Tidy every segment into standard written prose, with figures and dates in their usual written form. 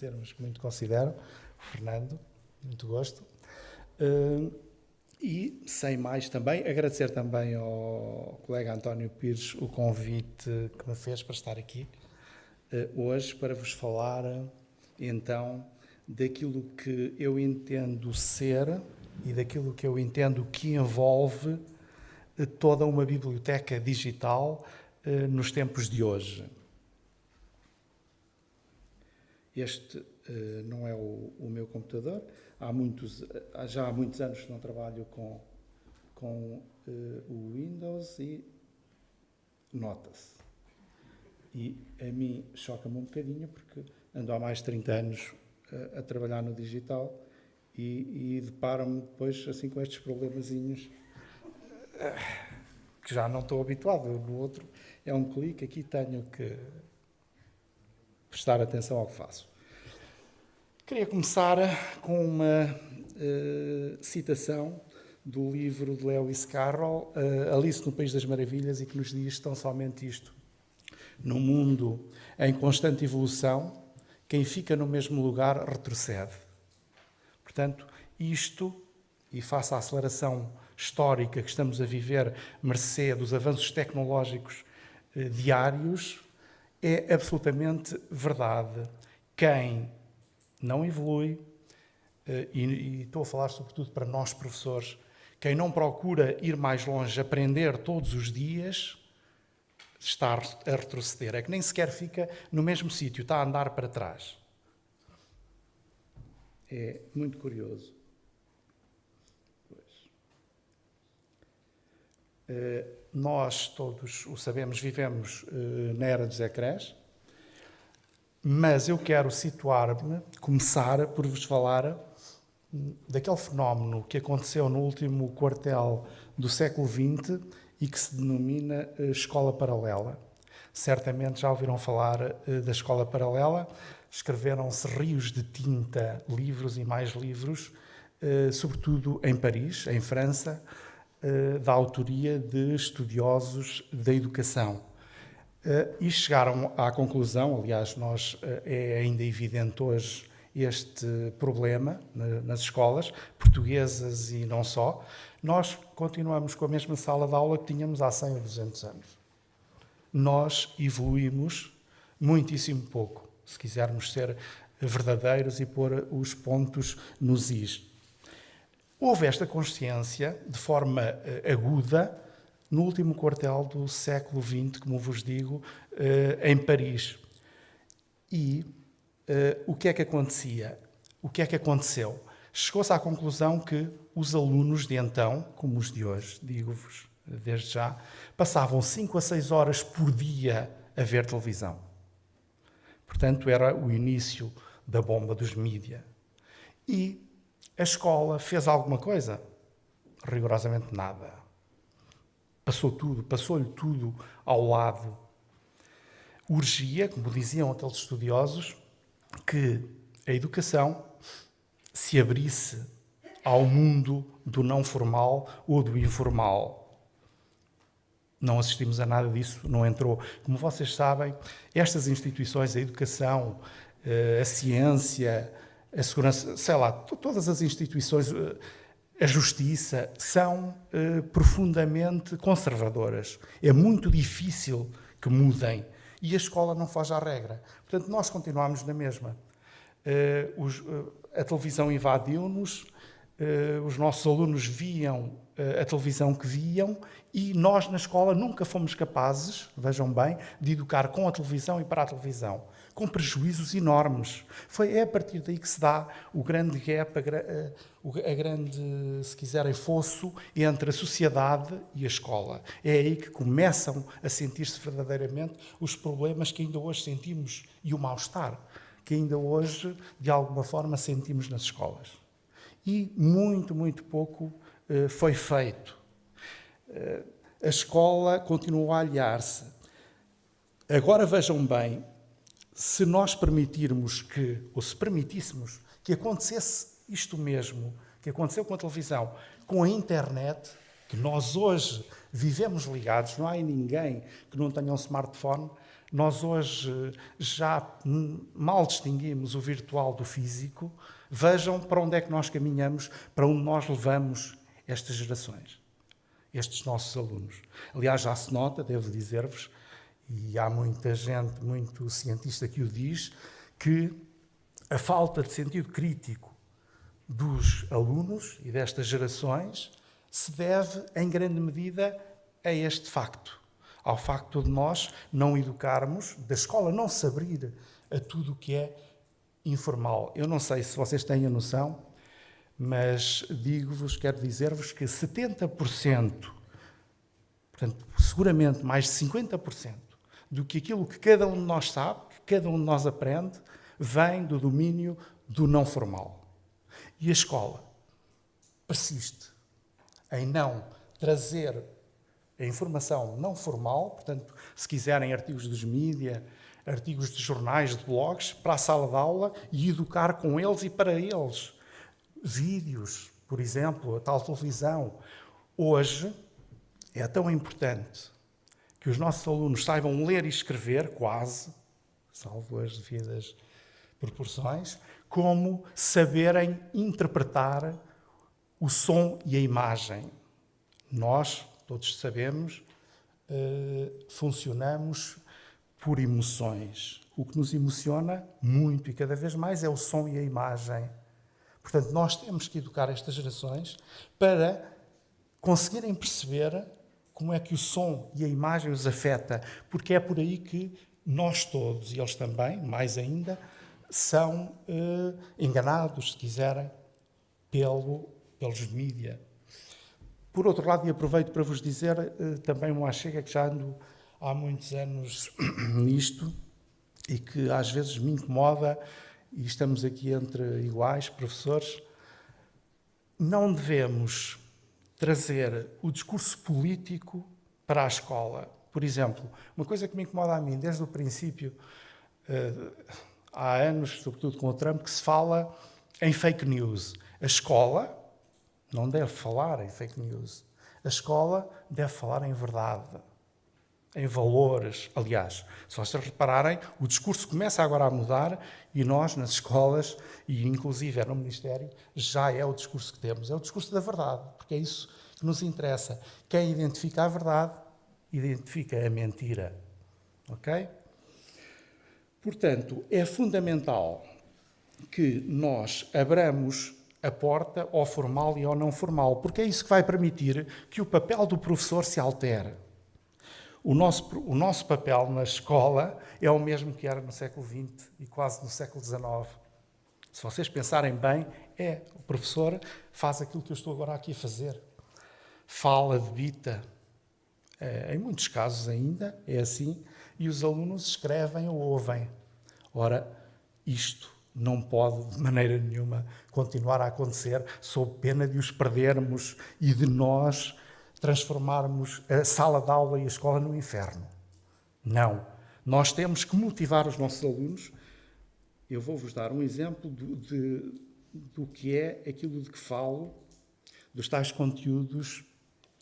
termos que muito considero, o Fernando, muito gosto. E, sem mais também, agradecer também ao colega António Pires o convite que me fez para estar aqui hoje para vos falar, então, daquilo que eu entendo ser e daquilo que eu entendo que envolve toda uma biblioteca digital nos tempos de hoje. Este não é o meu computador. Já há muitos anos que não trabalho com o Windows e nota-se. E a mim choca-me um bocadinho porque ando há mais de 30 anos a trabalhar no digital e deparo-me depois assim com estes problemazinhos que já não estou habituado. No outro é um clique, aqui tenho que prestar atenção ao que faço. Queria começar com uma citação do livro de Lewis Carroll, Alice no País das Maravilhas, e que nos diz tão somente isto: no mundo em constante evolução, quem fica no mesmo lugar retrocede. Portanto, isto, e face à aceleração histórica que estamos a viver, mercê dos avanços tecnológicos diários, é absolutamente verdade. Quem não evolui, e estou a falar sobretudo para nós professores, quem não procura ir mais longe, aprender todos os dias, está a retroceder. É que nem sequer fica no mesmo sítio, está a andar para trás. É muito curioso. Nós todos o sabemos, vivemos na era dos ecrãs, mas eu quero situar-me, começar por vos falar daquele fenómeno que aconteceu no último quartel do século XX e que se denomina escola paralela. Certamente já ouviram falar da escola paralela, escreveram-se rios de tinta, livros e mais livros, sobretudo em Paris, em França, da autoria de estudiosos da educação. E chegaram à conclusão, aliás, é ainda evidente hoje este problema nas escolas portuguesas e não só. Nós continuamos com a mesma sala de aula que tínhamos há 100 ou 200 anos. Nós evoluímos muitíssimo pouco, se quisermos ser verdadeiros e pôr os pontos nos is. Houve esta consciência, de forma aguda, no último quartel do século XX, como vos digo, em Paris. E o que é que acontecia? O que é que aconteceu? Chegou-se à conclusão que os alunos de então, como os de hoje, digo-vos desde já, passavam 5 a 6 horas por dia a ver televisão. Portanto, era o início da bomba dos mídia. E a escola fez alguma coisa? Rigorosamente nada. Passou-lhe tudo ao lado. Urgia, como diziam aqueles estudiosos, que a educação se abrisse ao mundo do não formal ou do informal. Não assistimos a nada disso, não entrou. Como vocês sabem, estas instituições, a educação, a ciência, a segurança, sei lá, todas as instituições, a justiça, são profundamente conservadoras. É muito difícil que mudem. E a escola não foge à regra. Portanto, nós continuamos na mesma. A televisão invadiu-nos, os nossos alunos viam a televisão que viam e nós, na escola, nunca fomos capazes, vejam bem, de educar com a televisão e para a televisão, com prejuízos enormes. É a partir daí que se dá o grande gap, a grande, se quiserem, fosso entre a sociedade e a escola. É aí que começam a sentir-se verdadeiramente os problemas que ainda hoje sentimos e o mal-estar que ainda hoje, de alguma forma, sentimos nas escolas. E muito, muito pouco foi feito. A escola continuou a aliar-se. Agora vejam bem, se nós permitirmos ou se permitíssemos que acontecesse isto mesmo, que aconteceu com a televisão, com a internet, que nós hoje vivemos ligados, não há ninguém que não tenha um smartphone Nós hoje já mal distinguimos o virtual do físico. Vejam para onde é que nós caminhamos, para onde nós levamos estas gerações, estes nossos alunos. Aliás, já se nota, devo dizer-vos, e há muita gente, muito cientista que o diz, que a falta de sentido crítico dos alunos e destas gerações se deve, em grande medida, a este facto. Ao facto de nós não educarmos, da escola não se abrir a tudo o que é informal. Eu não sei se vocês têm a noção, mas digo-vos, quero dizer-vos que 70%, portanto, seguramente mais de 50%, do que aquilo que cada um de nós sabe, que cada um de nós aprende, vem do domínio do não formal. E a escola persiste em não trazer a informação não formal, portanto, se quiserem artigos dos mídia, artigos de jornais, de blogs, para a sala de aula e educar com eles e para eles. Vídeos, por exemplo, a tal televisão. Hoje é tão importante que os nossos alunos saibam ler e escrever, quase, salvo as devidas proporções, como saberem interpretar o som e a imagem. Nós, todos sabemos, funcionamos por emoções. O que nos emociona muito e cada vez mais é o som e a imagem. Portanto, nós temos que educar estas gerações para conseguirem perceber como é que o som e a imagem os afeta, porque é por aí que nós todos, e eles também, mais ainda, são enganados, se quiserem, pelos mídia. Por outro lado, e aproveito para vos dizer também uma chega que já ando há muitos anos nisto e que às vezes me incomoda, e estamos aqui entre iguais, professores, não devemos trazer o discurso político para a escola. Por exemplo, uma coisa que me incomoda a mim desde o princípio, há anos, sobretudo com o Trump, que se fala em fake news. A escola não deve falar em fake news. A escola deve falar em verdade, em valores. Aliás, se vocês repararem, o discurso começa agora a mudar e nós, nas escolas, e inclusive no Ministério, já é o discurso que temos. É o discurso da verdade, porque é isso que nos interessa. Quem identifica a verdade, identifica a mentira. Ok? Portanto, é fundamental que nós abramos a porta ao formal e ao não formal, porque é isso que vai permitir que o papel do professor se altere. O nosso papel na escola é o mesmo que era no século XX e quase no século XIX. Se vocês pensarem bem, o professor faz aquilo que eu estou agora aqui a fazer. Fala, debita. Em muitos casos ainda é assim, e os alunos escrevem ou ouvem. Ora, isto não pode, de maneira nenhuma, continuar a acontecer sob pena de os perdermos e de nós transformarmos a sala de aula e a escola no inferno. Não. Nós temos que motivar os nossos alunos. Eu vou-vos dar um exemplo do que é aquilo de que falo, dos tais conteúdos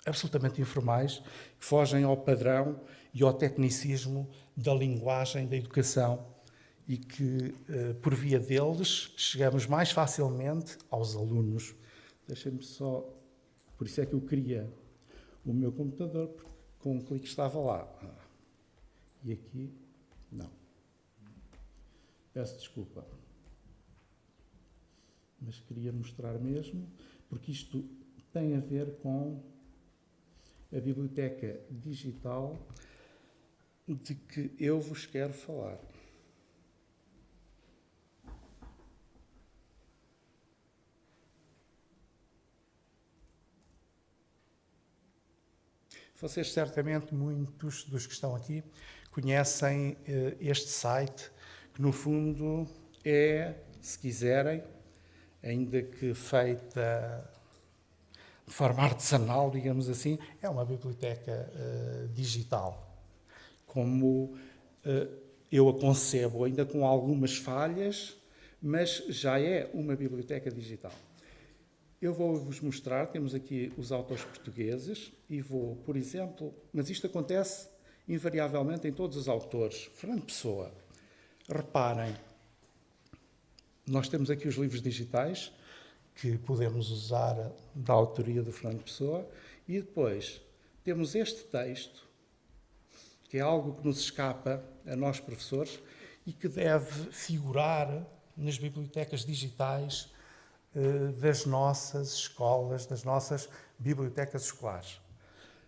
absolutamente informais, que fogem ao padrão e ao tecnicismo da linguagem da educação e que, por via deles, chegamos mais facilmente aos alunos. Deixem-me só... Por isso é que eu queria o meu computador, porque com um clique estava lá. E aqui, não. Peço desculpa. Mas queria mostrar mesmo, porque isto tem a ver com a biblioteca digital de que eu vos quero falar. Vocês, certamente, muitos dos que estão aqui, conhecem este site, que, no fundo, é, se quiserem, ainda que feita de forma artesanal, digamos assim, é uma biblioteca digital. Como eu a concebo, ainda com algumas falhas, mas já é uma biblioteca digital. Eu vou-vos mostrar, temos aqui os autores portugueses, e vou, por exemplo, mas isto acontece invariavelmente em todos os autores. Fernando Pessoa, reparem, nós temos aqui os livros digitais que podemos usar da autoria do Fernando Pessoa e depois temos este texto, que é algo que nos escapa a nós professores e que deve figurar nas bibliotecas digitais das nossas escolas, das nossas bibliotecas escolares.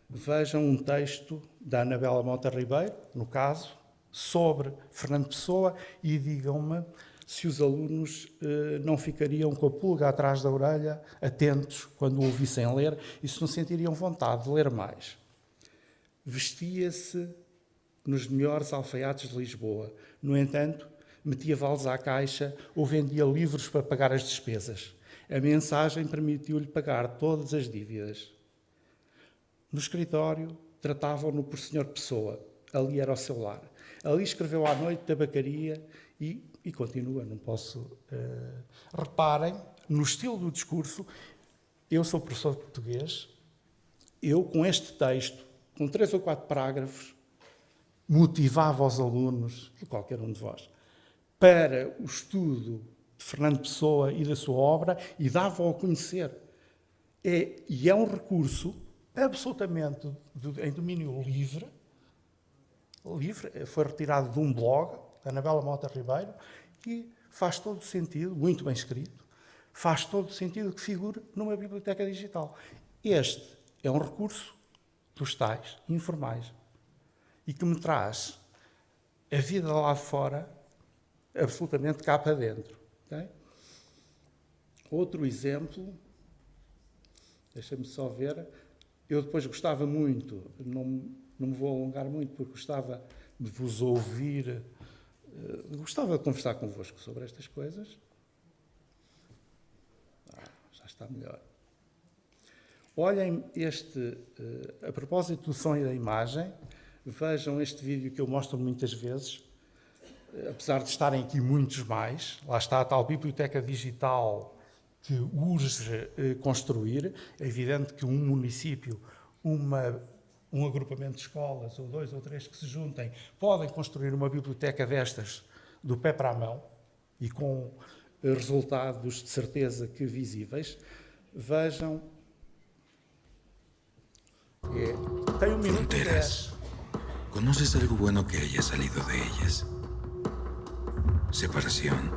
Vejam um texto da Anabela Mota Ribeiro, no caso, sobre Fernando Pessoa e digam-me se os alunos não ficariam com a pulga atrás da orelha, atentos quando o ouvissem ler e se não sentiriam vontade de ler mais. Vestia-se nos melhores alfaiates de Lisboa. No entanto, metia vales à caixa ou vendia livros para pagar as despesas. A mensagem permitiu-lhe pagar todas as dívidas. No escritório, tratavam-no por Sr. Pessoa. Ali era o seu lar. Ali escreveu à noite tabacaria e continua, não posso... Reparem, no estilo do discurso, eu sou professor de português, eu com este texto, com 3 ou 4 parágrafos, motivava os alunos, e qualquer um de vós, para o estudo de Fernando Pessoa e da sua obra e dava-o a conhecer. E é um recurso absolutamente em domínio livre, foi retirado de um blog, da Anabela Mota Ribeiro, e faz todo o sentido, muito bem escrito, faz todo o sentido que figure numa biblioteca digital. Este é um recurso dos tais informais e que me traz a vida lá de fora absolutamente cá para dentro. Okay? Outro exemplo, deixa-me só ver, eu depois gostava muito, não me vou alongar muito porque gostava de vos ouvir, gostava de conversar convosco sobre estas coisas. Já está melhor. Olhem a propósito do som e da imagem, vejam este vídeo que eu mostro muitas vezes, apesar de estarem aqui muitos mais, lá está a tal biblioteca digital que urge construir. É evidente que um município, um agrupamento de escolas, ou 2 ou 3 que se juntem, podem construir uma biblioteca destas do pé para a mão e com resultados de certeza que visíveis. Vejam. Tem 1 minuto e 10. ¿Conoces algo bueno que haya salido de ellas? Separación,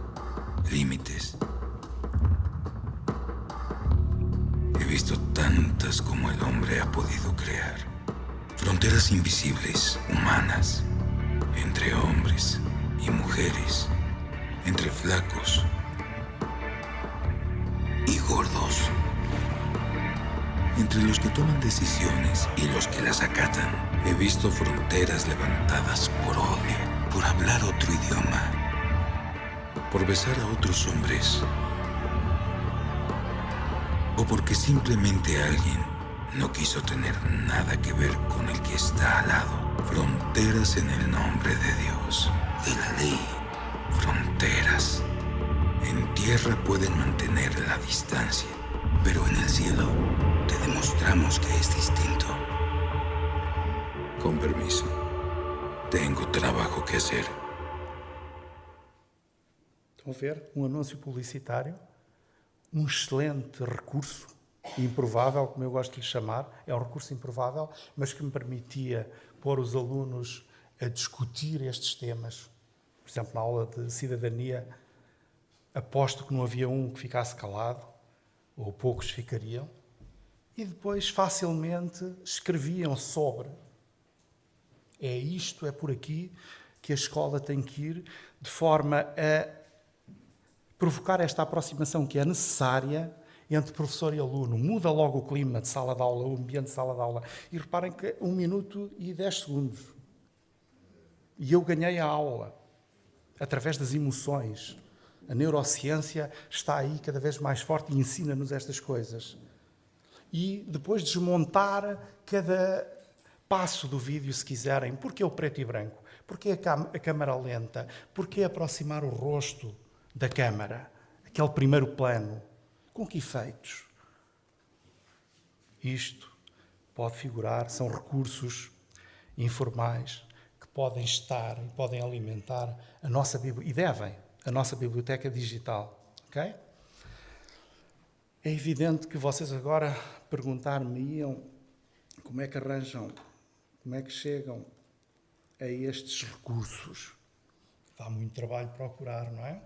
límites. He visto tantas como el hombre ha podido crear. Fronteras invisibles, humanas, entre hombres y mujeres, entre flacos y gordos, entre los que toman decisiones y los que las acatan. He visto fronteras levantadas por odio, por hablar otro idioma, por besar a otros hombres, o porque simplemente alguien no quiso tener nada que ver con el que está al lado. Fronteras en el nombre de Dios, de la ley. Fronteras. En tierra pueden mantener la distancia, pero en el cielo te demostramos que es distinto. Con permiso, tengo trabajo que hacer. Estão a ver? Um anúncio publicitário, um excelente recurso, improvável, como eu gosto de lhe chamar, é um recurso improvável, mas que me permitia pôr os alunos a discutir estes temas. Por exemplo, na aula de cidadania, aposto que não havia um que ficasse calado, ou poucos ficariam, e depois facilmente escreviam sobre. É isto, é por aqui que a escola tem que ir, de forma a provocar esta aproximação que é necessária entre professor e aluno. Muda logo o clima de sala de aula, o ambiente de sala de aula. E reparem que 1 minuto e 10 segundos. E eu ganhei a aula, através das emoções. A neurociência está aí cada vez mais forte e ensina-nos estas coisas. E depois desmontar cada passo do vídeo, se quiserem. Porquê o preto e branco? Porquê a câmara lenta? Porquê aproximar o rosto da câmara? Aquele primeiro plano. Com que efeitos? Isto pode figurar, são recursos informais, que podem estar e podem alimentar a nossa e devem, a nossa biblioteca digital. Okay? É evidente que vocês agora perguntar-me-iam como é que arranjam, como é que chegam a estes recursos. Dá muito trabalho procurar, não é?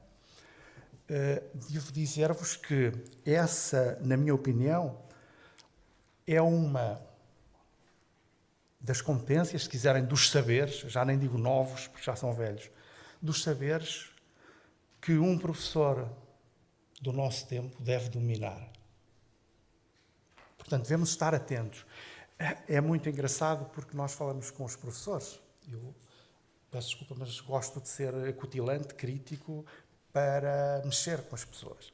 Devo dizer-vos que essa, na minha opinião, é uma das competências, se quiserem, dos saberes, já nem digo novos, porque já são velhos, dos saberes que um professor do nosso tempo deve dominar. Portanto, devemos estar atentos. É muito engraçado porque nós falamos com os professores. Eu peço desculpa, mas gosto de ser acutilante, crítico, para mexer com as pessoas.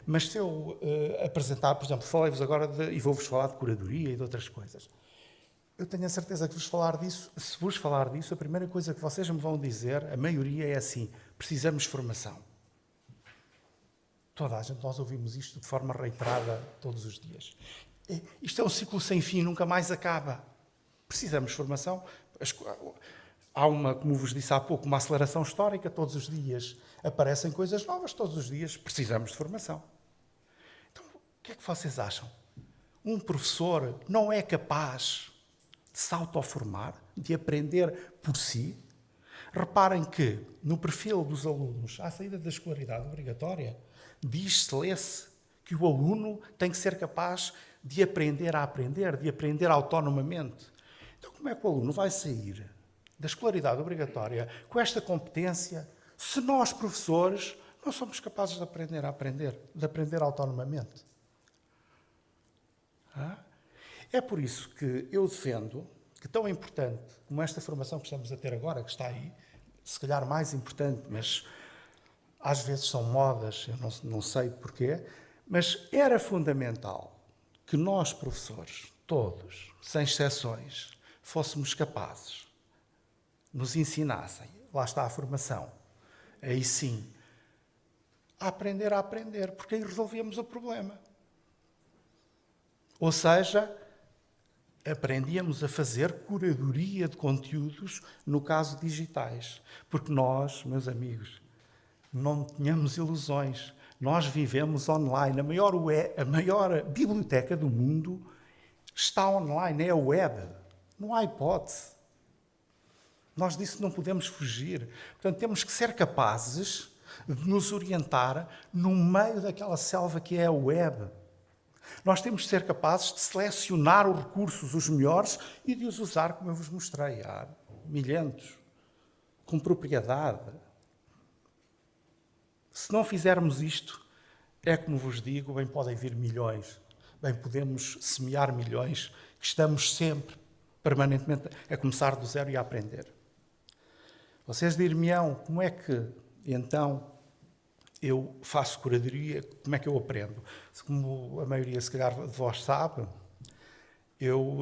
Mas se eu apresentar, por exemplo, falei-vos agora e vou-vos falar de curadoria e de outras coisas, eu tenho a certeza que se vos falar disso, a primeira coisa que vocês me vão dizer, a maioria é assim, precisamos de formação. Toda a gente, nós ouvimos isto de forma reiterada todos os dias. Isto é um ciclo sem fim, nunca mais acaba. Precisamos de formação. Há como vos disse há pouco, uma aceleração histórica, todos os dias aparecem coisas novas, todos os dias precisamos de formação. Então, o que é que vocês acham? Um professor não é capaz de se autoformar, de aprender por si? Reparem que, no perfil dos alunos, à saída da escolaridade obrigatória, lê-se que o aluno tem que ser capaz de aprender a aprender, de aprender autonomamente. Então, como é que o aluno vai sair da escolaridade obrigatória com esta competência se nós, professores, não somos capazes de aprender a aprender, de aprender autonomamente? É por isso que eu defendo que tão importante como esta formação que estamos a ter agora, que está aí, se calhar mais importante, mas às vezes são modas, eu não sei porquê, mas era fundamental que nós, professores, todos, sem exceções, fôssemos capazes, nos ensinassem, lá está a formação, aí sim, a aprender, porque aí resolvíamos o problema. Ou seja, aprendíamos a fazer curadoria de conteúdos, no caso digitais. Porque nós, meus amigos, não tínhamos ilusões. Nós vivemos online. A maior biblioteca do mundo está online, é a web. Não há hipótese. Nós disso não podemos fugir. Portanto, temos que ser capazes de nos orientar no meio daquela selva que é a web. Nós temos de ser capazes de selecionar os recursos, os melhores, e de os usar, como eu vos mostrei, há milhentos, com propriedade. Se não fizermos isto, é como vos digo, bem podem vir milhões, bem podemos semear milhões, que estamos sempre, permanentemente, a começar do zero e a aprender. Vocês dir-me-ão, como é que, então, eu faço curadoria, como é que eu aprendo? Como a maioria, se calhar, de vós sabe, eu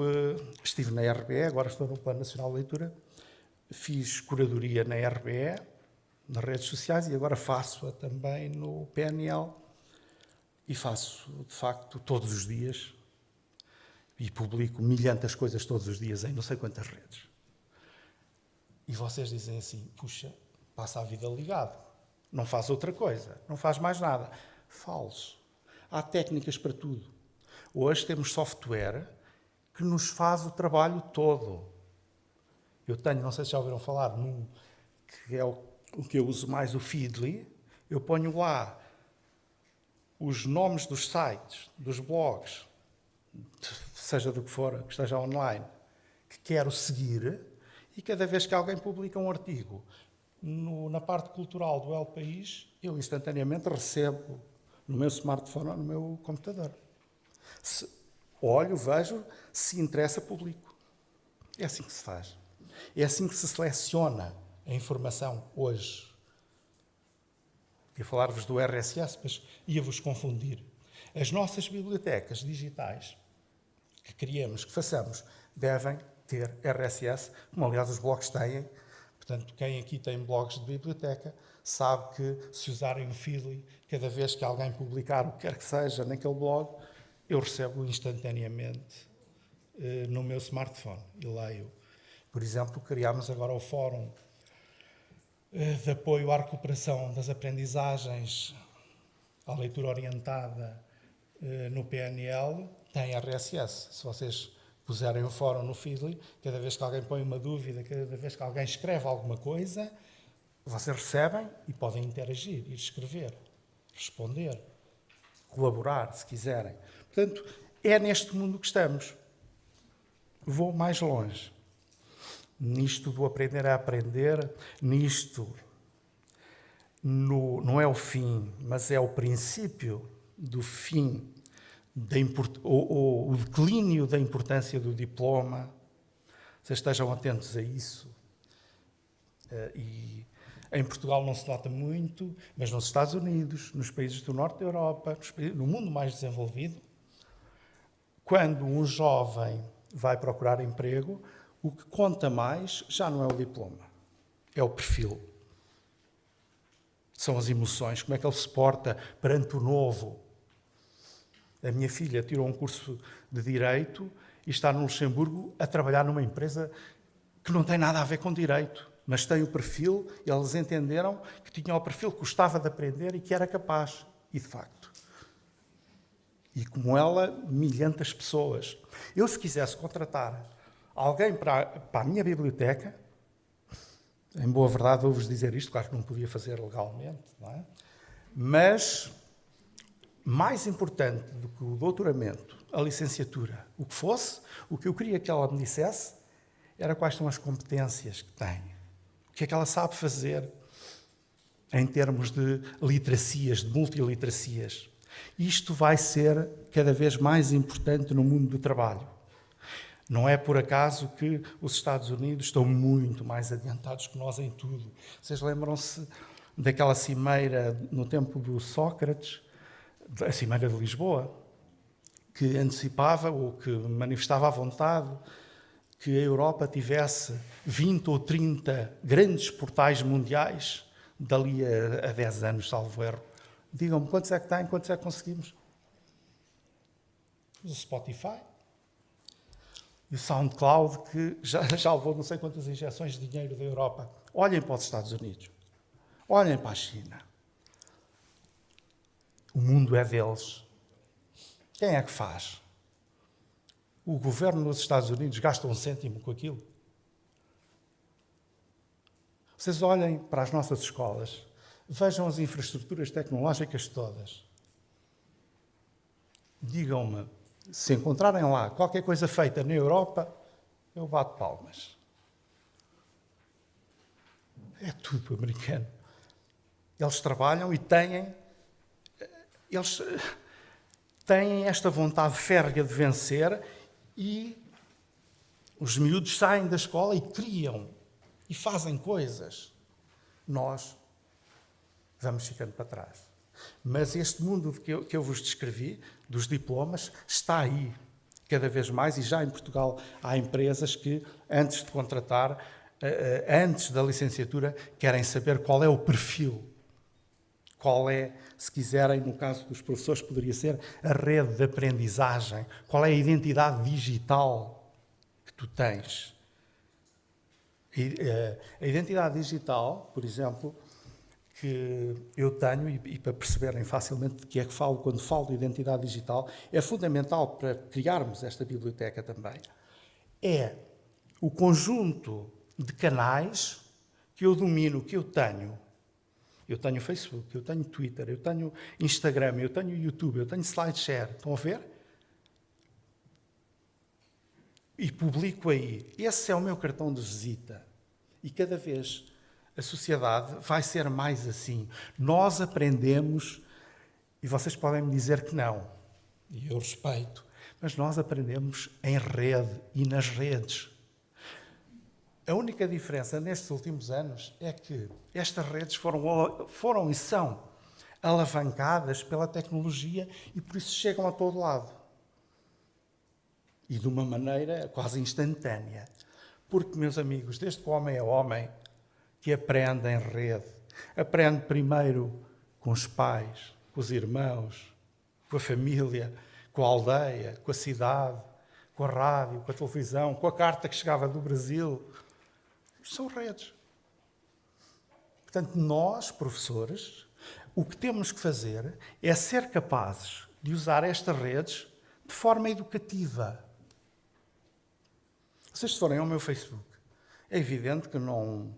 estive na RBE, agora estou no Plano Nacional de Leitura, fiz curadoria na RBE, nas redes sociais, e agora faço-a também no PNL, e faço, de facto, todos os dias, e publico milhentas coisas todos os dias em não sei quantas redes. E vocês dizem assim, puxa, passa a vida ligado. Não faz outra coisa, não faz mais nada. Falso. Há técnicas para tudo. Hoje temos software que nos faz o trabalho todo. Eu tenho, não sei se já ouviram falar, num que é o que eu uso mais, o Feedly. Eu ponho lá os nomes dos sites, dos blogs, seja do que for, que esteja online, que quero seguir, e cada vez que alguém publica um artigo na parte cultural do El País, eu instantaneamente recebo no meu smartphone ou no meu computador. Olho, vejo, se interessa, publico. É assim que se faz. É assim que se seleciona a informação hoje. Ia falar-vos do RSS, mas ia-vos confundir. As nossas bibliotecas digitais que criemos, que façamos, devem ter RSS, como aliás os blogs têm. Portanto, quem aqui tem blogs de biblioteca sabe que se usarem o Feedly, cada vez que alguém publicar o que quer que seja naquele blog, eu recebo instantaneamente no meu smartphone e leio. Por exemplo, criámos agora o Fórum de Apoio à Recuperação das Aprendizagens à Leitura Orientada no PNL, tem RSS. Se vocês puserem o fórum no Feedly, cada vez que alguém põe uma dúvida, cada vez que alguém escreve alguma coisa, vocês recebem e podem interagir, ir escrever, responder, colaborar, se quiserem. Portanto, é neste mundo que estamos. Vou mais longe. Nisto do aprender a aprender, nisto não é o fim, mas é o princípio do fim, o declínio da importância do diploma. Vocês estejam atentos a isso. E em Portugal não se nota muito, mas nos Estados Unidos, nos países do norte da Europa, no mundo mais desenvolvido, quando um jovem vai procurar emprego, o que conta mais já não é o diploma, é o perfil. São as emoções, como é que ele se porta perante o novo. A minha filha tirou um curso de Direito e está no Luxemburgo a trabalhar numa empresa que não tem nada a ver com Direito, mas tem o perfil, eles entenderam que tinha o perfil que gostava de aprender e que era capaz. E, de facto. E como ela, milhentas pessoas. Eu, se quisesse contratar alguém para a minha biblioteca, em boa verdade, vou-vos dizer isto, claro que não podia fazer legalmente, não é? Mas, mais importante do que o doutoramento, a licenciatura, o que fosse, o que eu queria que ela me dissesse, era quais são as competências que tem. O que é que ela sabe fazer em termos de literacias, de multiliteracias. Isto vai ser cada vez mais importante no mundo do trabalho. Não é por acaso que os Estados Unidos estão muito mais adiantados que nós em tudo. Vocês lembram-se daquela cimeira no tempo do Sócrates, a cimeira de Lisboa, que antecipava ou que manifestava a vontade que a Europa tivesse 20 ou 30 grandes portais mundiais dali a 10 anos, salvo erro. Digam-me, quantos é que tem? Quantos é que conseguimos? O Spotify. E o SoundCloud, que já levou não sei quantas injeções de dinheiro da Europa. Olhem para os Estados Unidos. Olhem para a China. O mundo é deles. Quem é que faz? O governo dos Estados Unidos gasta 1 cêntimo com aquilo. Vocês olhem para as nossas escolas, vejam as infraestruturas tecnológicas todas. Digam-me, se encontrarem lá qualquer coisa feita na Europa, eu bato palmas. É tudo americano. Eles trabalham e têm esta vontade férrea de vencer e os miúdos saem da escola e criam e fazem coisas. Nós vamos ficando para trás. Mas este mundo que eu vos descrevi, dos diplomas, está aí cada vez mais, e já em Portugal há empresas que, antes de contratar, antes da licenciatura, querem saber qual é o perfil, qual é, se quiserem, no caso dos professores, poderia ser a rede de aprendizagem, qual é a identidade digital que tu tens. A identidade digital, por exemplo, que eu tenho, e para perceberem facilmente de que é que falo quando falo de identidade digital, é fundamental para criarmos esta biblioteca também. É o conjunto de canais que eu domino, que eu tenho. Eu tenho Facebook, eu tenho Twitter, eu tenho Instagram, eu tenho YouTube, eu tenho SlideShare. Estão a ver? E publico aí. Esse é o meu cartão de visita. E cada vez a sociedade vai ser mais assim. Nós aprendemos, e vocês podem me dizer que não, e eu respeito, mas nós aprendemos em rede e nas redes. A única diferença nestes últimos anos é que estas redes foram e são alavancadas pela tecnologia e por isso chegam a todo lado. E de uma maneira quase instantânea. Porque, meus amigos, desde que o homem é homem, que aprende em rede. Aprende primeiro com os pais, com os irmãos, com a família, com a aldeia, com a cidade, com a rádio, com a televisão, com a carta que chegava do Brasil, Isto são redes. Portanto, nós, professores, o que temos que fazer é ser capazes de usar estas redes de forma educativa. Vocês se forem ao meu Facebook, é evidente que não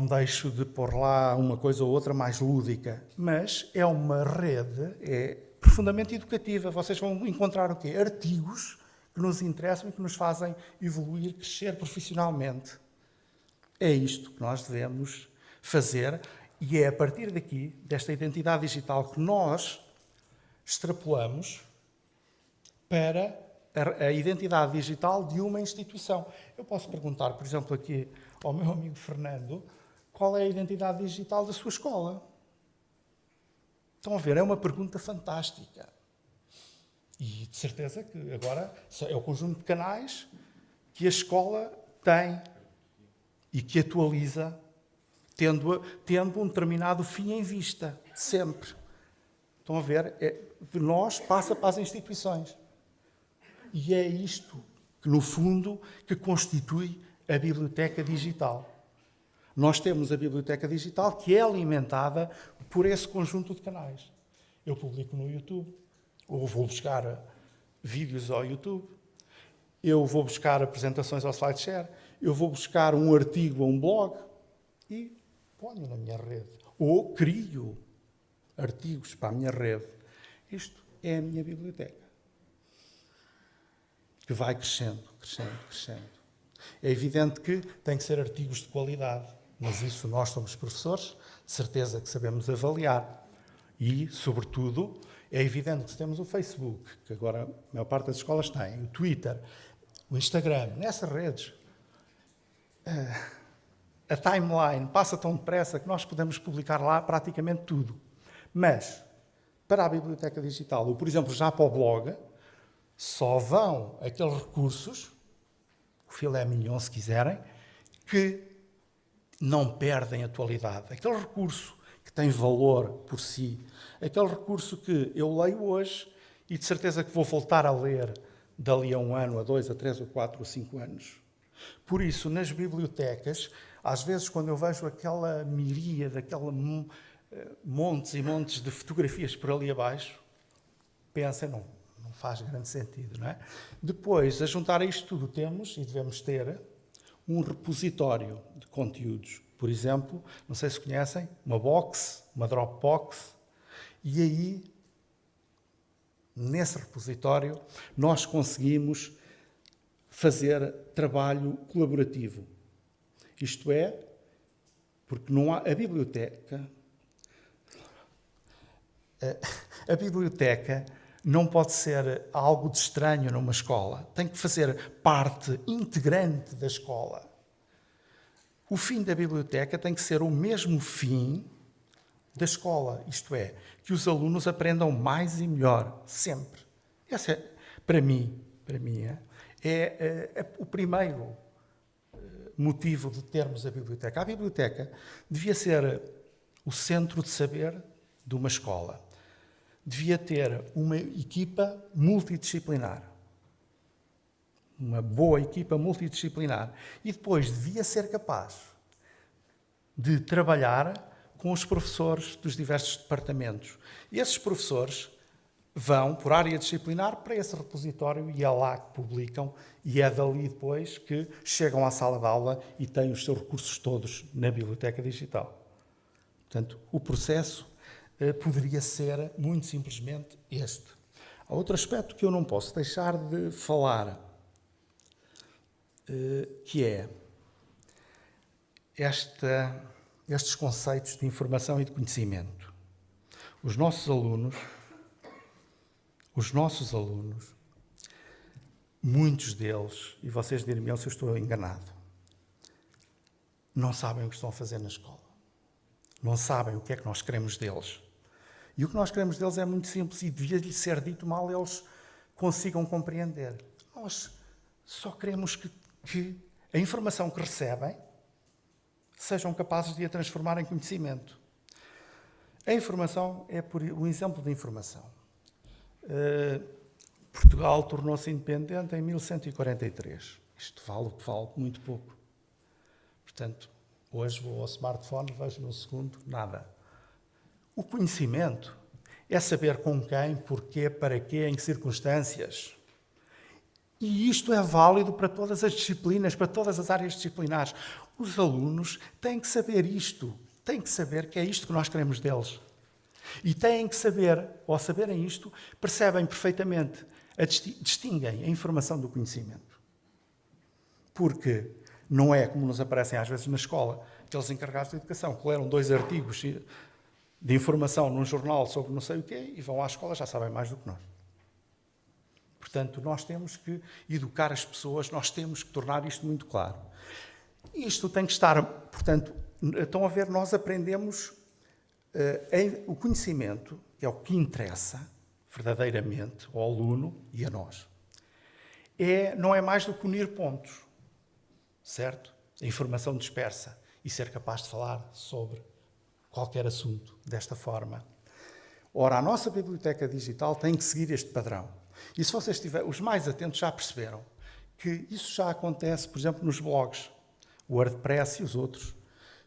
deixo de pôr lá uma coisa ou outra mais lúdica, mas é uma rede, é profundamente educativa. Vocês vão encontrar o quê? Artigos que nos interessam e que nos fazem evoluir, crescer profissionalmente. É isto que nós devemos fazer e é a partir daqui, desta identidade digital, que nós extrapolamos para a identidade digital de uma instituição. Eu posso perguntar, por exemplo, aqui ao meu amigo Fernando, qual é a identidade digital da sua escola? Estão a ver? É uma pergunta fantástica. E de certeza que agora é o conjunto de canais que a escola tem e que atualiza, tendo um determinado fim em vista, sempre. Estão a ver? De nós passa para as instituições. E é isto que, no fundo, que constitui a biblioteca digital. Nós temos a biblioteca digital que é alimentada por esse conjunto de canais. Eu publico no YouTube, ou vou buscar vídeos ao YouTube, eu vou buscar apresentações ao SlideShare, eu vou buscar um artigo a um blog e ponho na minha rede. Ou crio artigos para a minha rede. Isto é a minha biblioteca. Que vai crescendo, crescendo, crescendo. É evidente que tem que ser artigos de qualidade, mas isso nós somos professores, de certeza que sabemos avaliar. E, sobretudo, é evidente que se temos o Facebook, que agora a maior parte das escolas tem, o Twitter, o Instagram, nessas redes, a timeline passa tão depressa que nós podemos publicar lá praticamente tudo. Mas, para a biblioteca digital, ou, por exemplo, já para o blog, só vão aqueles recursos, o filé mignon, se quiserem, que não perdem atualidade. Aquele recurso que tem valor por si, aquele recurso que eu leio hoje e de certeza que vou voltar a ler dali a 1 ano, a 2, a 3, a 4, a 5 anos. Por isso, nas bibliotecas, às vezes quando eu vejo aquela miríade, aquela montes e montes de fotografias por ali abaixo, pensem, não faz grande sentido, não é? Depois, a juntar a isto tudo, temos e devemos ter um repositório de conteúdos. Por exemplo, não sei se conhecem, uma box, uma Dropbox, e aí, nesse repositório, nós conseguimos fazer trabalho colaborativo. Isto é, porque não há a biblioteca não pode ser algo de estranho numa escola. Tem que fazer parte integrante da escola. O fim da biblioteca tem que ser o mesmo fim da escola. Isto é, que os alunos aprendam mais e melhor, sempre. Esse é, para mim é o primeiro motivo de termos a biblioteca. A biblioteca devia ser o centro de saber de uma escola. Devia ter uma equipa multidisciplinar. Uma boa equipa multidisciplinar. E depois devia ser capaz de trabalhar com os professores dos diversos departamentos. E esses professores vão, por área disciplinar, para esse repositório e é lá que publicam e é dali depois que chegam à sala de aula e têm os seus recursos todos na biblioteca digital. Portanto, o processo poderia ser muito simplesmente este. Há outro aspecto que eu não posso deixar de falar, que é estes conceitos de informação e de conhecimento. Os nossos alunos, muitos deles, e vocês direm-me se eu estou enganado, não sabem o que estão a fazer na escola. Não sabem o que é que nós queremos deles. E o que nós queremos deles é muito simples e devia-lhe ser dito mal eles consigam compreender. Nós só queremos que a informação que recebem sejam capazes de a transformar em conhecimento. A informação é um exemplo de informação. Portugal tornou-se independente em 1143. Isto vale o que vale, muito pouco. Portanto, hoje vou ao smartphone, vejo num segundo, nada. O conhecimento é saber com quem, porquê, para quê, em que circunstâncias. E isto é válido para todas as disciplinas, para todas as áreas disciplinares. Os alunos têm que saber isto, têm que saber que é isto que nós queremos deles. E têm que saber, ao saberem isto, percebem perfeitamente, distinguem a informação do conhecimento. Porque não é como nos aparecem às vezes na escola, aqueles encarregados de educação que leram 2 artigos de informação num jornal sobre não sei o quê e vão à escola, já sabem mais do que nós. Portanto, nós temos que educar as pessoas, nós temos que tornar isto muito claro. Isto tem que estar, portanto, estão a ver, nós aprendemos o conhecimento, que é o que interessa verdadeiramente ao aluno e a nós. Não é mais do que unir pontos, certo? A informação dispersa e ser capaz de falar sobre qualquer assunto desta forma. Ora, a nossa biblioteca digital tem que seguir este padrão. E se vocês estiverem, os mais atentos já perceberam que isso já acontece, por exemplo, nos blogs, o WordPress e os outros.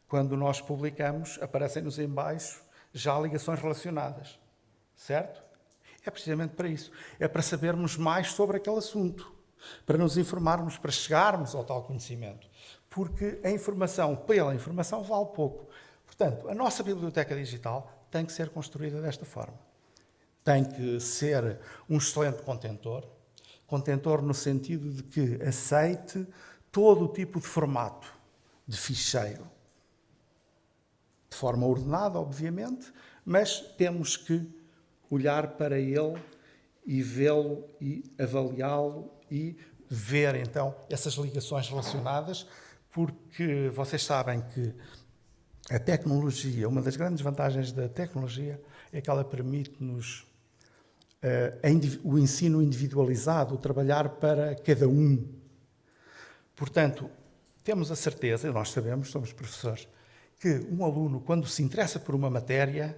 Quando nós publicamos, aparecem-nos em baixo já ligações relacionadas, certo? É precisamente para isso. É para sabermos mais sobre aquele assunto, para nos informarmos, para chegarmos ao tal conhecimento. Porque a informação, pela informação, vale pouco. Portanto, a nossa biblioteca digital tem que ser construída desta forma. Tem que ser um excelente contentor no sentido de que aceite todo o tipo de formato de ficheiro. De forma ordenada, obviamente, mas temos que olhar para ele e vê-lo e avaliá-lo e ver, então, essas ligações relacionadas, porque vocês sabem que a tecnologia, uma das grandes vantagens da tecnologia é que ela permite-nos o ensino individualizado, o trabalhar para cada um. Portanto, temos a certeza, e nós sabemos, somos professores, que um aluno, quando se interessa por uma matéria,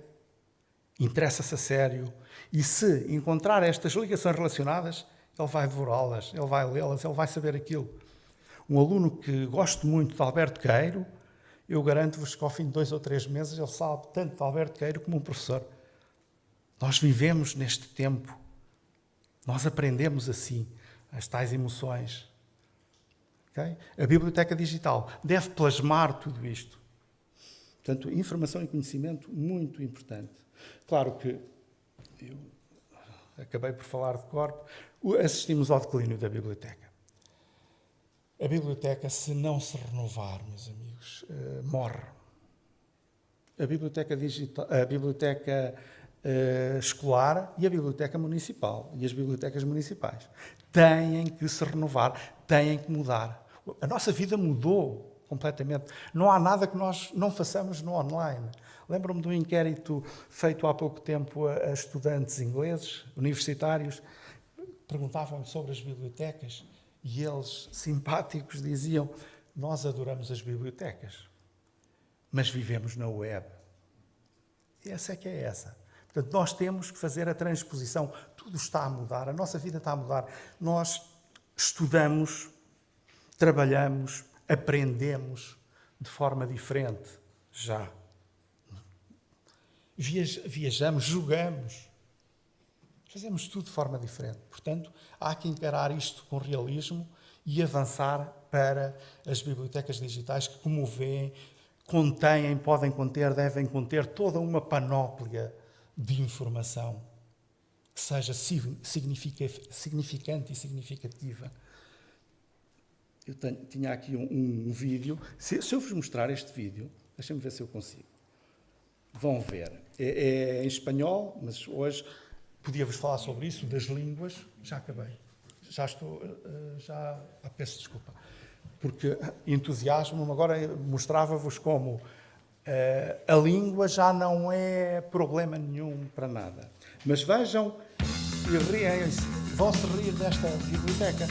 interessa-se a sério, e se encontrar estas ligações relacionadas, ele vai devorá-las, ele vai lê-las, ele vai saber aquilo. Um aluno que gosta muito de Alberto Queiro, eu garanto-vos que ao fim de 2 ou 3 meses ele sabe tanto de Alberto Queiro como um professor. Nós vivemos neste tempo, nós aprendemos assim, as tais emoções. Okay? A biblioteca digital deve plasmar tudo isto. Portanto, informação e conhecimento, muito importante. Claro que, eu acabei por falar de corpo, assistimos ao declínio da biblioteca. A biblioteca, se não se renovar, meus amigos, morre. A biblioteca digital, a biblioteca escolar e a biblioteca municipal e as bibliotecas municipais têm que se renovar, têm que mudar. A nossa vida mudou completamente. Não há nada que nós não façamos no online. Lembro-me de um inquérito feito há pouco tempo a estudantes ingleses, universitários, perguntavam sobre as bibliotecas e eles, simpáticos, diziam: nós adoramos as bibliotecas, mas vivemos na web. E essa é que é essa. Portanto, nós temos que fazer a transposição. Tudo está a mudar, a nossa vida está a mudar. Nós estudamos, trabalhamos, aprendemos de forma diferente já. Viajamos, jogamos. Fazemos tudo de forma diferente. Portanto, há que encarar isto com realismo e avançar para as bibliotecas digitais que, como veem, contêm, podem conter, devem conter toda uma panóplia de informação que seja significante e significativa. Eu tinha aqui um vídeo. Se eu vos mostrar este vídeo, deixem-me ver se eu consigo. Vão ver. É em espanhol, mas hoje podia-vos falar sobre isso, das línguas. Já acabei. Peço desculpa. Porque entusiasmo-me, agora mostrava-vos como a língua já não é problema nenhum para nada. Mas vejam e riem-se, vão se rir desta biblioteca.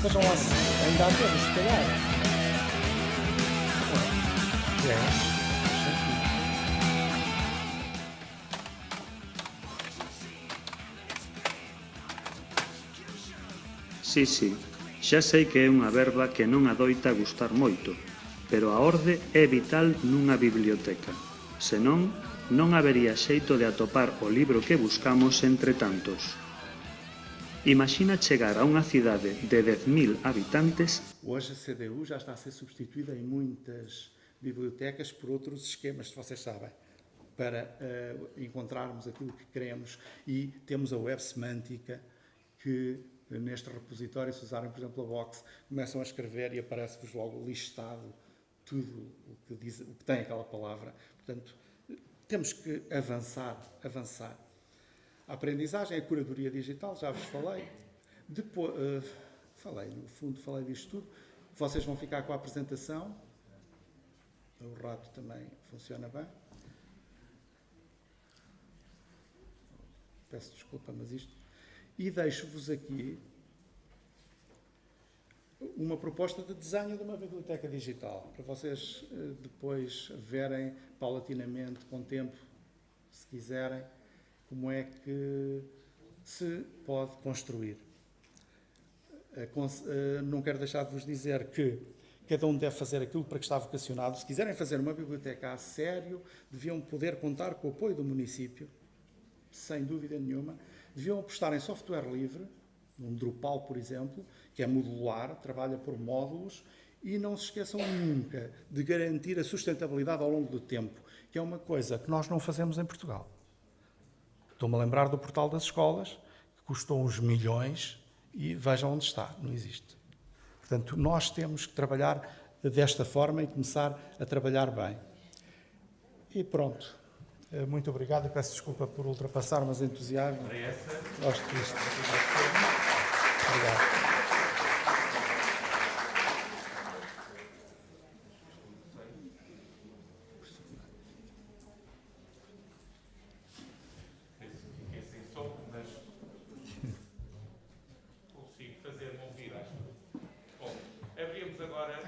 Vejam lá se ainda há todos, se calhar. Sí, xa sei que é unha verba que non adoita gustar moito, pero a orde é vital nunha biblioteca. Senón, non habería xeito de atopar o libro que buscamos entre tantos. Imagina chegar a unha cidade de 10.000 habitantes. Hoje a CDU já está a ser substituída em muitas bibliotecas por outros esquemas, se vocês sabem, para encontrarmos aquilo que queremos, e temos a web semântica que neste repositório, se usarem por exemplo a Box, começam a escrever e aparece-vos logo listado tudo o que tem aquela palavra. Portanto, temos que avançar. A aprendizagem, a curadoria digital, já vos falei. Depois, falei disto tudo. Vocês vão ficar com a apresentação. O rato também funciona bem. Peço desculpa, mas isto... E deixo-vos aqui uma proposta de desenho de uma biblioteca digital, para vocês depois verem paulatinamente, com tempo, se quiserem, como é que se pode construir. Não quero deixar de vos dizer que cada um deve fazer aquilo para que está vocacionado. Se quiserem fazer uma biblioteca a sério, deviam poder contar com o apoio do município, sem dúvida nenhuma. Deviam apostar em software livre, um Drupal, por exemplo, que é modular, trabalha por módulos, e não se esqueçam nunca de garantir a sustentabilidade ao longo do tempo, que é uma coisa que nós não fazemos em Portugal. Estou-me a lembrar do portal das escolas, que custou uns milhões, e vejam onde está, não existe. Portanto, nós temos que trabalhar desta forma e começar a trabalhar bem. E pronto. Muito obrigado e peço desculpa por ultrapassar, mas entusiasmo. Gosto disto. Obrigado. Fiquei sem som, mas consigo fazer-me ouvir, acho. Bom, abrimos agora